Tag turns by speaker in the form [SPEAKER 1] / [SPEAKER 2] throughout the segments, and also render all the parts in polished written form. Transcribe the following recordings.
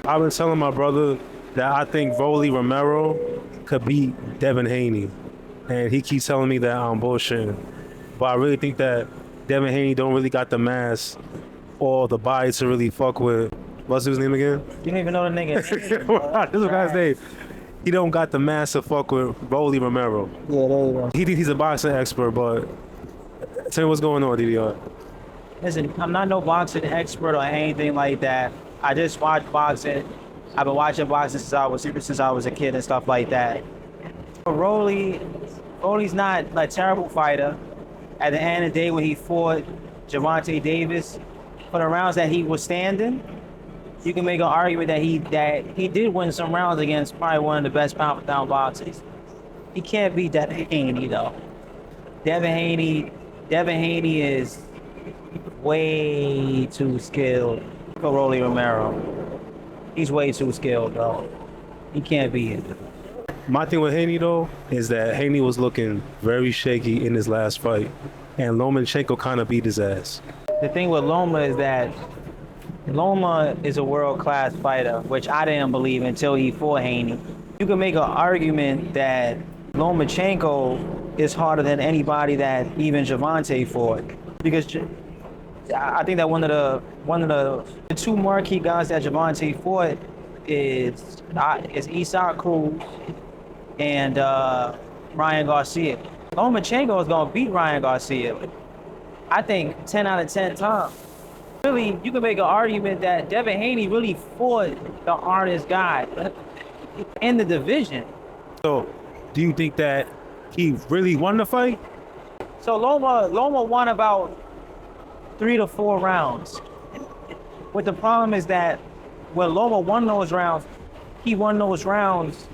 [SPEAKER 1] I've been telling my brother that I think Romero could beat Devin Haney, and he keeps telling me that I'm bullshitting. But I really think that Devin Haney don't really got the mass or the body to really fuck with. What's his name again?
[SPEAKER 2] You don't even know the nigga.
[SPEAKER 1] This guy's name. He don't got the mass to fuck with Romero.
[SPEAKER 2] Yeah, there you go.
[SPEAKER 1] He thinks he's a boxing expert, but tell me what's going on, DDR.
[SPEAKER 2] Listen, I'm not no boxing expert or anything like that. I just watch boxing. I've been watching boxing since I was a kid and stuff like that. Rolly's not a terrible fighter. At the end of the day, when he fought Gervonta Davis, for the rounds that he was standing, you can make an argument that he did win some rounds against probably one of the best pound-for-pound boxers. He can't beat Devin Haney though. Devin Haney is way too skilled for Rolly Romero. He's way too skilled though. He can't beat it.
[SPEAKER 1] My thing with Haney though is that Haney was looking very shaky in his last fight, and Lomachenko kind of beat his ass.
[SPEAKER 2] The thing with Loma is that Loma is a world-class fighter, which I didn't believe until he fought Haney. You can make an argument that Lomachenko is harder than anybody that even Gervonta fought, because I think that one of the two marquee guys that Gervonta fought is Isaac Cruz and Ryan Garcia. Lomachenko is gonna beat Ryan Garcia, I think 10 out of 10 times. Really, you can make an argument that Devin Haney really fought the hardest guy in the division.
[SPEAKER 1] So, do you think that he really won the fight?
[SPEAKER 2] So Loma won about 3 to 4 rounds. But the problem is that when Loma won those rounds, he won those rounds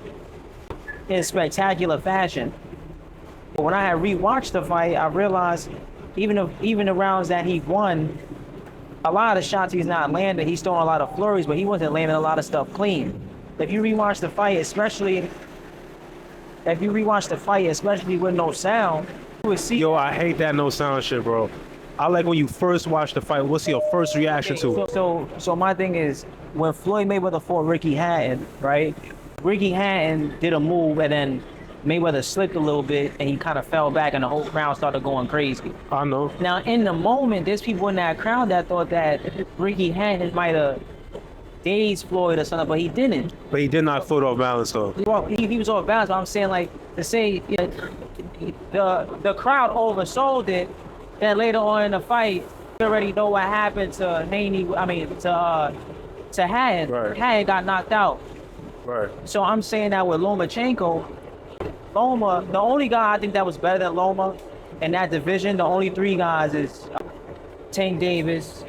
[SPEAKER 2] in spectacular fashion. But when I had rewatched the fight, I realized even the rounds that he won, a lot of the shots he's not landing, he's throwing a lot of flurries, but he wasn't landing a lot of stuff clean. If you rewatch the fight, especially with no sound, you would see.
[SPEAKER 1] Yo, I hate that no sound shit, bro. I like when you first watch the fight. What's your first reaction to it?
[SPEAKER 2] So my thing is, when Floyd Mayweather fought Ricky Hatton, right? Ricky Hatton did a move and then Mayweather slipped a little bit and he kind of fell back and the whole crowd started going crazy.
[SPEAKER 1] I know.
[SPEAKER 2] Now, in the moment, there's people in that crowd that thought that Ricky Hatton might have dazed Floyd or something, but he didn't.
[SPEAKER 1] But he did not foot off balance, though.
[SPEAKER 2] He was off balance, but I'm saying, like, to say the crowd oversold it, and later on in the fight, you already know what happened to Hatton.
[SPEAKER 1] Right.
[SPEAKER 2] Hatton got knocked out.
[SPEAKER 1] Right.
[SPEAKER 2] So I'm saying that with Lomachenko, Loma, the only guy I think that was better than Loma in that division, the only 3 guys is Tank Davis,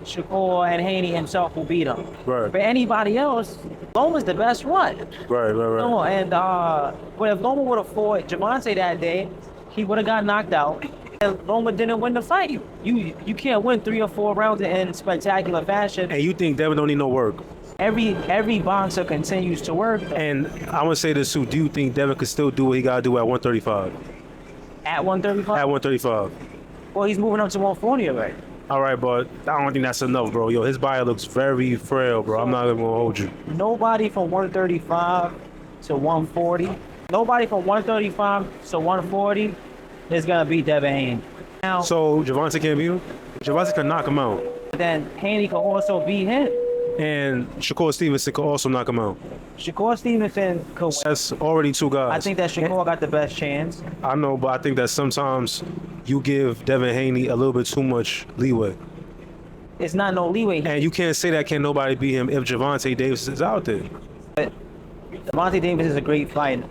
[SPEAKER 2] Shakur, and Haney himself who beat him.
[SPEAKER 1] Right.
[SPEAKER 2] But anybody else, Loma's the best one.
[SPEAKER 1] Right.
[SPEAKER 2] Loma, and but if Loma would have fought Gervonta that day, he would have got knocked out. And Loma didn't win the fight. You can't win 3 or 4 rounds in spectacular fashion.
[SPEAKER 1] And you think Devin don't need no work?
[SPEAKER 2] Every boxer continues to work.
[SPEAKER 1] And I want to say this too. Do you think Devin could still do what he got to do at 135?
[SPEAKER 2] At 135?
[SPEAKER 1] At 135.
[SPEAKER 2] Well, he's moving up to 140 already.
[SPEAKER 1] All right, but I don't think that's enough, bro. Yo, his body looks very frail, bro. I'm not even going to hold you.
[SPEAKER 2] Nobody from 135 to 140. Nobody from 135 to 140 is going to beat Devin Haney. Now,
[SPEAKER 1] So Gervonta can't beat him? Gervonta can knock him out.
[SPEAKER 2] then Haney can also beat him.
[SPEAKER 1] And Shakur Stevenson could also knock him out.
[SPEAKER 2] Shakur Stevenson could win.
[SPEAKER 1] That's already 2 guys.
[SPEAKER 2] I think that Shakur got the best chance.
[SPEAKER 1] I know, but I think that sometimes you give Devin Haney a little bit too much leeway.
[SPEAKER 2] It's not no leeway.
[SPEAKER 1] And you can't say that can nobody beat him if Gervonta Davis is out there.
[SPEAKER 2] But Devontae Davis is a great fighter.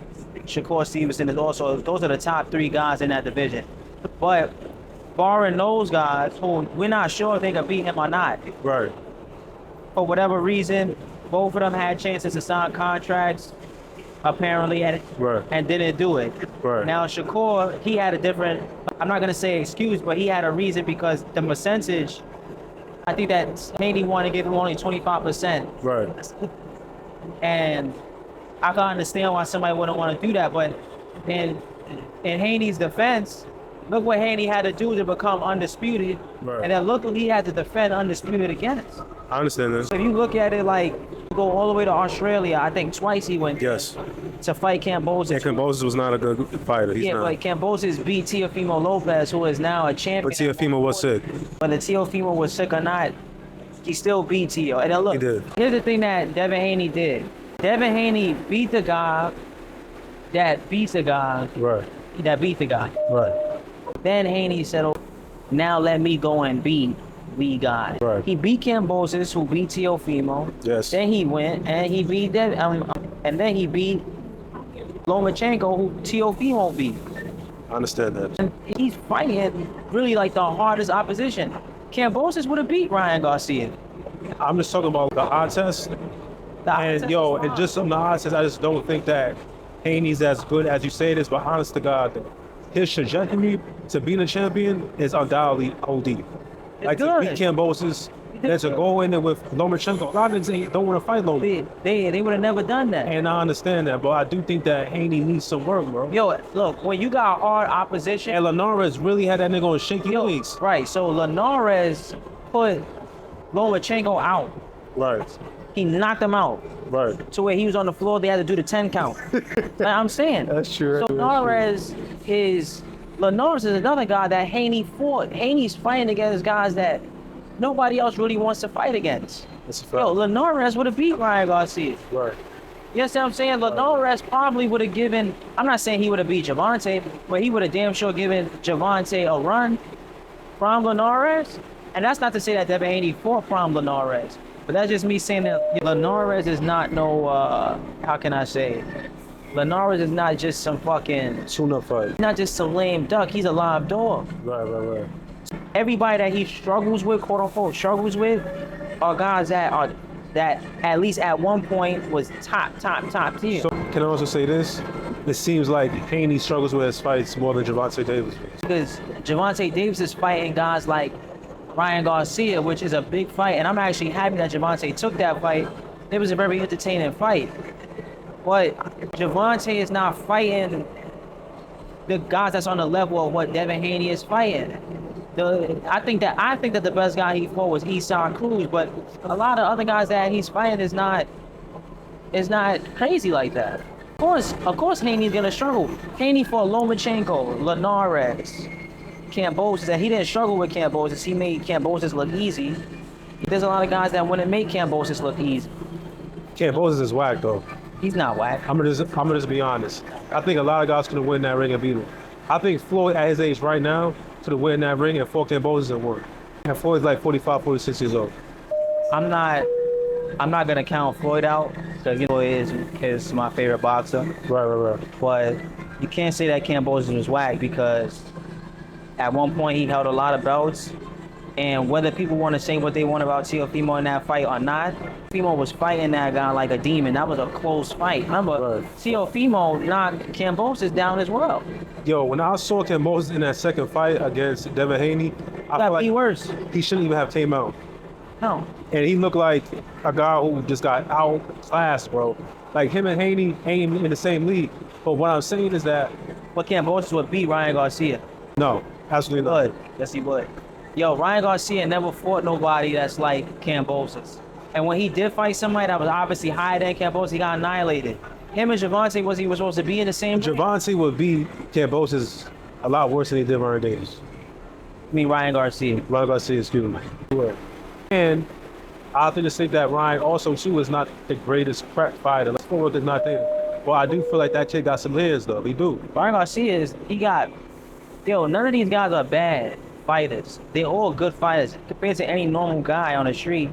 [SPEAKER 2] Shakur Stevenson is also, those are the top 3 guys in that division. But barring those guys, who we're not sure if they can beat him or not.
[SPEAKER 1] Right.
[SPEAKER 2] For whatever reason, both of them had chances to sign contracts, apparently, and didn't do it.
[SPEAKER 1] Right.
[SPEAKER 2] Now, Shakur, he had a different, I'm not going to say excuse, but he had a reason because the percentage, I think that Haney wanted to give him only 25%.
[SPEAKER 1] Right.
[SPEAKER 2] And I can understand why somebody wouldn't want to do that, but in Haney's defense, look what Haney had to do to become undisputed, and then look what he had to defend undisputed against.
[SPEAKER 1] I understand this.
[SPEAKER 2] So if you look at it like go all the way to Australia. I think twice he went
[SPEAKER 1] Yes.
[SPEAKER 2] to fight Kambosos.
[SPEAKER 1] And Kambosos was not a good fighter. He's
[SPEAKER 2] Yeah,
[SPEAKER 1] not.
[SPEAKER 2] but Kambosos beat Teofimo Lopez, who is now a champion.
[SPEAKER 1] But Teofimo was sick.
[SPEAKER 2] Whether Teofimo was sick or not, he still beat Teo. And then look,
[SPEAKER 1] He did.
[SPEAKER 2] here's the thing that Devin Haney did. Devin Haney beat the guy that beats the guy
[SPEAKER 1] Right.
[SPEAKER 2] that beat the guy.
[SPEAKER 1] Right.
[SPEAKER 2] Then Haney said, oh, now let me go and beat the guy.
[SPEAKER 1] Right.
[SPEAKER 2] He beat Kambosos, who beat Teofimo.
[SPEAKER 1] Yes.
[SPEAKER 2] Then he went and he beat and then he beat Lomachenko, who Teofimo beat.
[SPEAKER 1] I understand that.
[SPEAKER 2] And he's fighting really like the hardest opposition. Kambosos would have beat Ryan Garcia.
[SPEAKER 1] I'm just talking about the eye test. And yo, and just on the eye test, I just don't think that Haney's as good as you say it is. But honest to God, his trajectory to being a champion is undoubtedly OD. Like to beat Kambosos, and to go in there with Lomachenko. A lot of them don't want to fight Lomachenko.
[SPEAKER 2] They would have never done that.
[SPEAKER 1] And I understand that, but I do think that Haney needs some work, bro.
[SPEAKER 2] Yo, look, when you got hard opposition,
[SPEAKER 1] And Linares really had that nigga on shaky legs.
[SPEAKER 2] right? So Linares put Lomachenko out.
[SPEAKER 1] Right.
[SPEAKER 2] He knocked him out
[SPEAKER 1] Right.
[SPEAKER 2] to where he was on the floor. They had to do the 10 count. Like I'm saying.
[SPEAKER 1] That's true.
[SPEAKER 2] So Linares is another guy that Haney fought. Haney's fighting against guys that nobody else really wants to fight against.
[SPEAKER 1] That's a fact.
[SPEAKER 2] Yo, Linares would have beat Ryan Garcia.
[SPEAKER 1] Right.
[SPEAKER 2] You understand what I'm saying? Linares probably would have given, I'm not saying he would have beat Javante, but he would have damn sure given Javante a run from Linares. And that's not to say that Devin Haney fought from Linares. But that's just me saying that Linares is not no, how can I say? Linares is not just some fucking,
[SPEAKER 1] Tune-up fight.
[SPEAKER 2] not just some lame duck. He's a live dog.
[SPEAKER 1] Right.
[SPEAKER 2] Everybody that he struggles with, quote unquote, struggles with, are guys that at least at one point was top tier.
[SPEAKER 1] So can I also say this? It seems like Haney struggles with his fights more than Javante Davis.
[SPEAKER 2] Because Javante Davis is fighting guys like Ryan Garcia, which is a big fight, and I'm actually happy that Javante took that fight. It was a very entertaining fight. But Javante is not fighting the guys that's on the level of what Devin Haney is fighting. I think that the best guy he fought was Esau Cruz, but a lot of other guys that he's fighting is not crazy like that. Of course Haney's gonna struggle. Haney fought Lomachenko, Linares, Kambosos, and he didn't struggle with Kambosos. He made Kambosos look easy. There's a lot of guys that wouldn't make Kambosos look easy.
[SPEAKER 1] Kambosos is whack though.
[SPEAKER 2] He's not whack.
[SPEAKER 1] I'm gonna just be honest. I think a lot of guys could win that ring and beat him. I think Floyd at his age right now could win that ring and fought Kambosos and won. And Floyd's like 45, 46 years old.
[SPEAKER 2] I'm not gonna count Floyd out because Floyd is my favorite boxer.
[SPEAKER 1] Right.
[SPEAKER 2] But you can't say that Kambosos was whack because at one point he held a lot of belts. And whether people want to say what they want about Teofimo in that fight or not, Teofimo was fighting that guy like a demon. That was a close fight. Remember,
[SPEAKER 1] Right.
[SPEAKER 2] Teofimo knocked Kambosos down as well.
[SPEAKER 1] Yo, when I saw Kambosos in that second fight against Devin Haney, I feel
[SPEAKER 2] That'd be
[SPEAKER 1] like
[SPEAKER 2] worse.
[SPEAKER 1] he shouldn't even have came out.
[SPEAKER 2] No.
[SPEAKER 1] And he looked like a guy who just got outclassed, bro. Like him and Haney ain't in the same league. But what I'm saying is that
[SPEAKER 2] But Kambosos would beat Ryan Garcia.
[SPEAKER 1] no, absolutely not.
[SPEAKER 2] Would. Yes, he would. Yo, Ryan Garcia never fought nobody that's like Kambosos. And when he did fight somebody that was obviously higher than Kambosos, he got annihilated. Him and Javante was supposed to be in the same.
[SPEAKER 1] Javante would beat Kambosos a lot worse than he did Ryan Davis.
[SPEAKER 2] I mean Ryan Garcia.
[SPEAKER 1] Ryan Garcia, excuse me. And I think that Ryan also too is not the greatest crack fighter. Let's go with it, not there. Well, I do feel like that kid got some hands though. He do.
[SPEAKER 2] Ryan Garcia none of these guys are bad fighters. They're all good fighters. Compared to any normal guy on the street,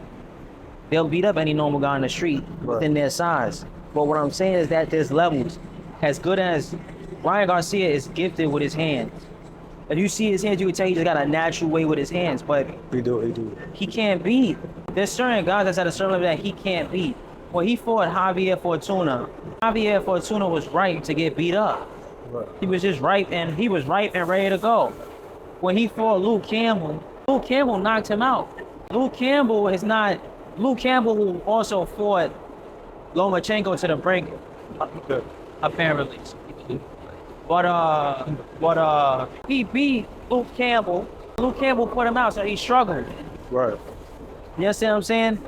[SPEAKER 2] they'll beat up any normal guy on the street within their size. But what I'm saying is that there's levels. As good as Ryan Garcia is gifted with his hands. If you see his hands, you can tell he just got a natural way with his hands, but
[SPEAKER 1] He do.
[SPEAKER 2] he can't beat. There's certain guys that's at a certain level that he can't beat. When he fought Javier Fortuna was ripe to get beat up.
[SPEAKER 1] Right.
[SPEAKER 2] He was just ripe and ready to go. When he fought Luke Campbell knocked him out. Luke Campbell who also fought Lomachenko to the brink,
[SPEAKER 1] Okay.
[SPEAKER 2] apparently. But he beat Luke Campbell. Luke Campbell put him out, so he struggled.
[SPEAKER 1] Right.
[SPEAKER 2] You understand what I'm saying?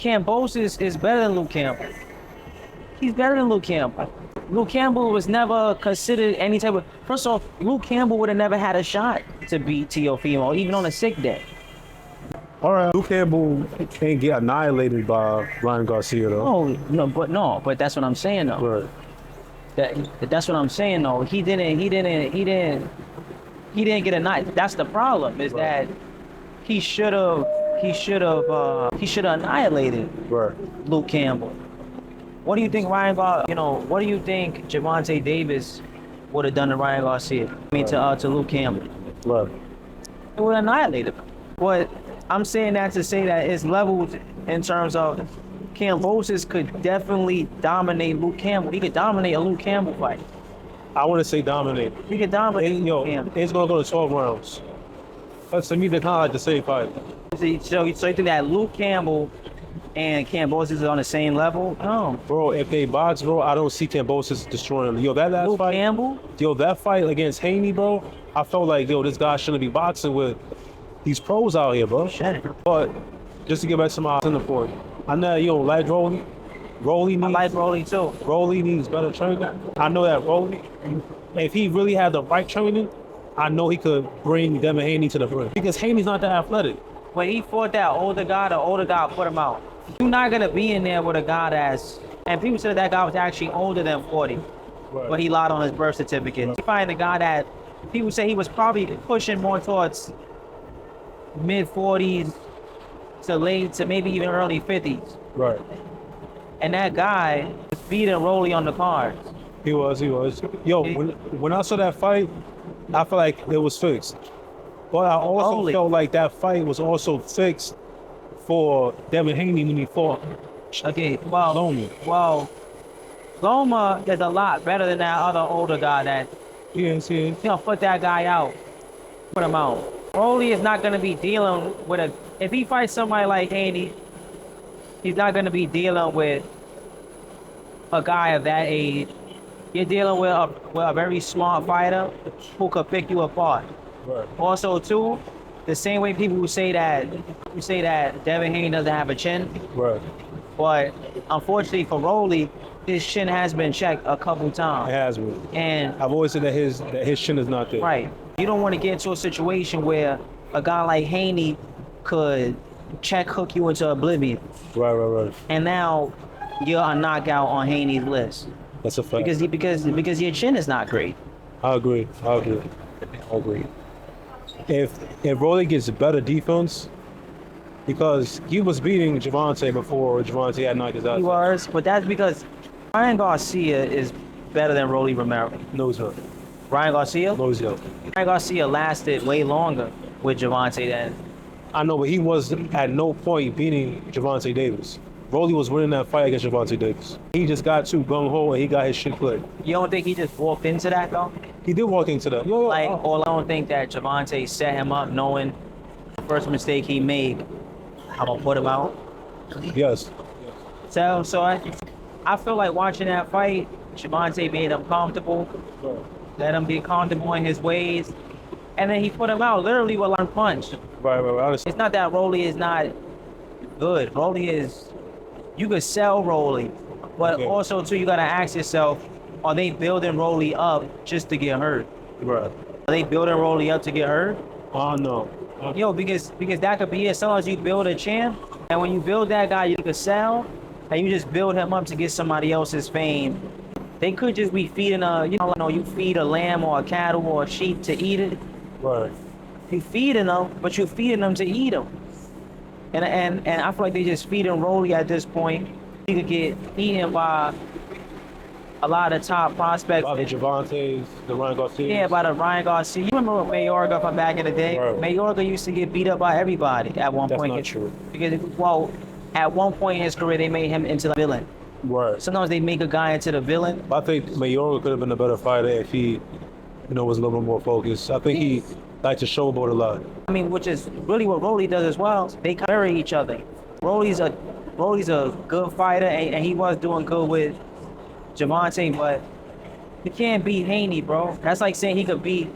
[SPEAKER 2] Kambosos is better than Luke Campbell. He's better than Luke Campbell. Luke Campbell was never considered any type of. First off, Luke Campbell would have never had a shot to beat Teofimo, even on a sick day.
[SPEAKER 1] All right, Luke Campbell can't get annihilated by Ryan Garcia though.
[SPEAKER 2] But that's what I'm saying though.
[SPEAKER 1] Right.
[SPEAKER 2] That's what I'm saying though. He didn't get a night. That's the problem. Is that he should have annihilated Luke Campbell. What do you think what do you think Gervonta Davis would have done to Ryan Garcia? I mean to Luke Campbell.
[SPEAKER 1] Right.
[SPEAKER 2] It would have annihilated him. But I'm saying that to say that it's levels in terms of Kambosos could definitely dominate Luke Campbell. He could dominate a Luke Campbell fight.
[SPEAKER 1] I want to say dominate.
[SPEAKER 2] He could dominate Luke Campbell.
[SPEAKER 1] It's gonna go to 12 rounds. That's to me the kind of like the same fight.
[SPEAKER 2] So you think that Luke Campbell and Kambosos is on the same level? No.
[SPEAKER 1] Bro, if they box, bro, I don't see Kambosos destroying him. Yo, that last
[SPEAKER 2] Luke
[SPEAKER 1] fight.
[SPEAKER 2] Campbell?
[SPEAKER 1] Yo, that fight against Haney, bro, I felt like, yo, this guy shouldn't be boxing with these pros out here, bro. But just to get back to my center point, I know you don't like Rolly. I
[SPEAKER 2] like Rolly too.
[SPEAKER 1] Rolly needs better training. I know that Rolly, if he really had the right training, I know he could bring Devin Haney to the ring. Because Haney's not that athletic.
[SPEAKER 2] When he fought that older guy, the older guy put him out. You're not gonna be in there with a guy and people said that guy was actually older than 40, but he lied on his birth certificate. You find a guy that people say he was probably pushing more towards mid 40s to maybe even early 50s.
[SPEAKER 1] Right.
[SPEAKER 2] And that guy was beating Rolly on the cards.
[SPEAKER 1] He was. Yo, when I saw that fight, I felt like it was fixed. But I also felt like that fight was also fixed for Devin Haney when he fought.
[SPEAKER 2] Okay, Loma is a lot better than that other older guy that put that guy out. Put him out. Rolly is not gonna be dealing with if he fights somebody like Haney, he's not gonna be dealing with a guy of that age. You're dealing with a very smart fighter who could pick you apart.
[SPEAKER 1] Right.
[SPEAKER 2] Also, too, the same way people who say that Devin Haney doesn't have a chin.
[SPEAKER 1] Right.
[SPEAKER 2] But unfortunately for Rolly, his chin has been checked a couple times.
[SPEAKER 1] It has been.
[SPEAKER 2] And
[SPEAKER 1] I've always said that his chin is not there.
[SPEAKER 2] Right. You don't want to get into a situation where a guy like Haney could check hook you into oblivion.
[SPEAKER 1] Right.
[SPEAKER 2] And now you're a knockout on Haney's list.
[SPEAKER 1] That's a fact.
[SPEAKER 2] Because your chin is not great.
[SPEAKER 1] I agree. If Rolly gets better defense, because he was beating Gervonta before Gervonta had knocked his ass.
[SPEAKER 2] He was, but that's because Ryan Garcia is better than Rolly Romero.
[SPEAKER 1] No, he's not.
[SPEAKER 2] Ryan Garcia?
[SPEAKER 1] No, he's not.
[SPEAKER 2] Ryan Garcia lasted way longer with Gervonta than.
[SPEAKER 1] I know, but he was at no point beating Gervonta Davis. Rolly was winning that fight against Gervonta Davis. He just got too gung-ho and he got his shit played.
[SPEAKER 2] You don't think he just walked into that though?
[SPEAKER 1] He did walk into that.
[SPEAKER 2] Or I don't think that Gervonta set him up knowing the first mistake he made, I'm gonna put him out.
[SPEAKER 1] Yes.
[SPEAKER 2] So I feel like watching that fight, Gervonta made him comfortable, let him be comfortable in his ways, and then he put him out literally with one punch.
[SPEAKER 1] Right.
[SPEAKER 2] It's not that Rolly is not good. Rolly is. You could sell Rolly, but also too, you gotta ask yourself, are they building Rolly up just to get hurt?
[SPEAKER 1] Right.
[SPEAKER 2] Are they building Rolly up to get hurt?
[SPEAKER 1] Oh no.
[SPEAKER 2] Because that could be it. Sometimes you build a champ, and when you build that guy, you could sell, and you just build him up to get somebody else's fame. They could just be feeding you feed a lamb or a cattle or a sheep to eat it.
[SPEAKER 1] Right.
[SPEAKER 2] You feeding them, but you're feeding them to eat them. And I feel like they just feeding Rolly at this point. He could get eaten by a lot of top prospects.
[SPEAKER 1] By the Gervontas, the Ryan Garcia.
[SPEAKER 2] Yeah, by the Ryan Garcia. You remember Mayorga from back in the day?
[SPEAKER 1] Right.
[SPEAKER 2] Mayorga used to get beat up by everybody at one point.
[SPEAKER 1] That's not true.
[SPEAKER 2] Because, at one point in his career, they made him into the villain.
[SPEAKER 1] Right.
[SPEAKER 2] Sometimes they make a guy into the villain.
[SPEAKER 1] I think Mayorga could have been a better fighter if he, was a little bit more focused. I think he liked to showboat a lot.
[SPEAKER 2] I mean, which is really what Rolly does as well. They carry each other. Rolly's a good fighter, and he was doing good with Gervonta, but he can't beat Haney, bro. That's like saying he could beat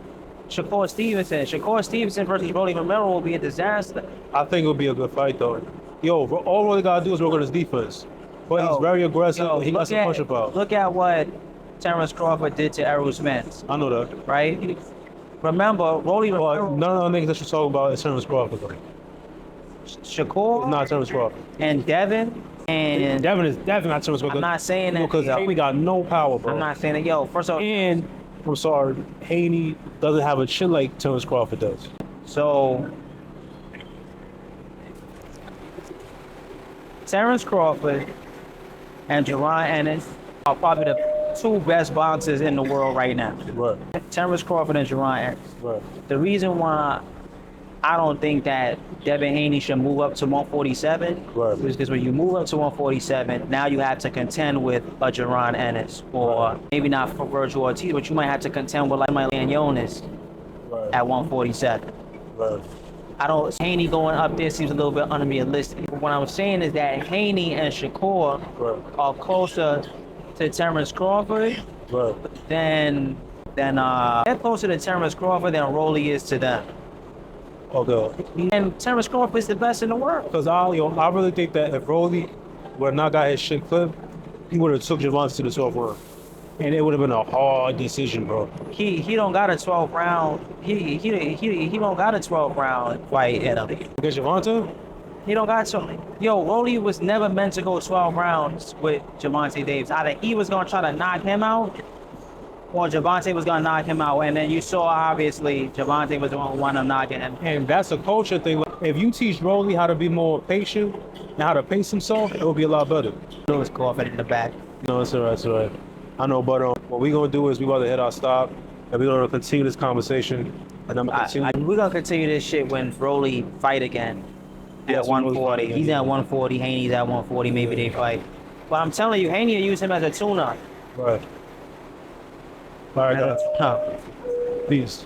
[SPEAKER 2] Shakur Stevenson. Shakur Stevenson versus Rolly Romero will be a disaster.
[SPEAKER 1] I think it would be a good fight, though. Yo, all Rolly gotta do is work on his defense. But he's very aggressive. He got some punch power.
[SPEAKER 2] Look at what Terrence Crawford did to Errol Spence.
[SPEAKER 1] I know that.
[SPEAKER 2] Right? Remember, Rolly Romero,
[SPEAKER 1] None of the niggas that you're talking about is Terrence Crawford, though.
[SPEAKER 2] Shakur,
[SPEAKER 1] Not Terrence Crawford.
[SPEAKER 2] and Devin, and
[SPEAKER 1] Devin is definitely not Terrence Crawford.
[SPEAKER 2] I'm not saying that.
[SPEAKER 1] Because Haney got no power, bro.
[SPEAKER 2] I'm not saying that. Yo, first of all,
[SPEAKER 1] And I'm sorry, Haney doesn't have a chin like Terrence Crawford does.
[SPEAKER 2] so Terrence Crawford and Jerron Ennis are probably the two best boxers in the world right now.
[SPEAKER 1] Right.
[SPEAKER 2] Terrence Crawford and Jerron Ennis.
[SPEAKER 1] Right.
[SPEAKER 2] The reason why I don't think that Devin Haney should move up to 147
[SPEAKER 1] Right.
[SPEAKER 2] is because when you move up to 147, now you have to contend with a Jerron Ennis, or maybe not for Virgil Ortiz, but you might have to contend with like my Jonas
[SPEAKER 1] Right.
[SPEAKER 2] at 147.
[SPEAKER 1] Right.
[SPEAKER 2] I don't. Haney going up there seems a little bit unrealistic. What I'm saying is that Haney and Shakur
[SPEAKER 1] Right.
[SPEAKER 2] are closer to Terrence Crawford
[SPEAKER 1] Right.
[SPEAKER 2] than they're closer to Terrence Crawford than Rolly is to them.
[SPEAKER 1] Okay.
[SPEAKER 2] And Terrence Crawford is the best in the world.
[SPEAKER 1] Because I really think that if Rolly would have not got his shit clipped, he would have took Javante to the 12th round. And it would have been a hard decision, bro.
[SPEAKER 2] He don't got a 12 round. He don't got a 12 round fight in him.
[SPEAKER 1] Against Javante?
[SPEAKER 2] He don't got so. Yo, Rolly was never meant to go 12 rounds with Javante Davis. Either he was gonna try to knock him out, or Javante was gonna knock him out. And then you saw obviously Javante was the one who wound up knocking him.
[SPEAKER 1] And that's a culture thing. If you teach Rolly how to be more patient and how to pace himself, it will be a lot better.
[SPEAKER 2] Lewis Crawford in the back.
[SPEAKER 1] No, it's all right, it's all right. I know, but what we're going to do is we're about to hit our stop, and we're going to continue this conversation. And I'm going to continue.
[SPEAKER 2] We're gonna continue this shit when Rolly fight again
[SPEAKER 1] Yes,
[SPEAKER 2] at
[SPEAKER 1] we will
[SPEAKER 2] 140.
[SPEAKER 1] fight again,
[SPEAKER 2] He's
[SPEAKER 1] yeah.
[SPEAKER 2] at 140. Haney's at 140. Maybe they fight. But I'm telling you, Haney will use him as a tune-up.
[SPEAKER 1] Right. All right, guys.
[SPEAKER 2] No.
[SPEAKER 1] Peace.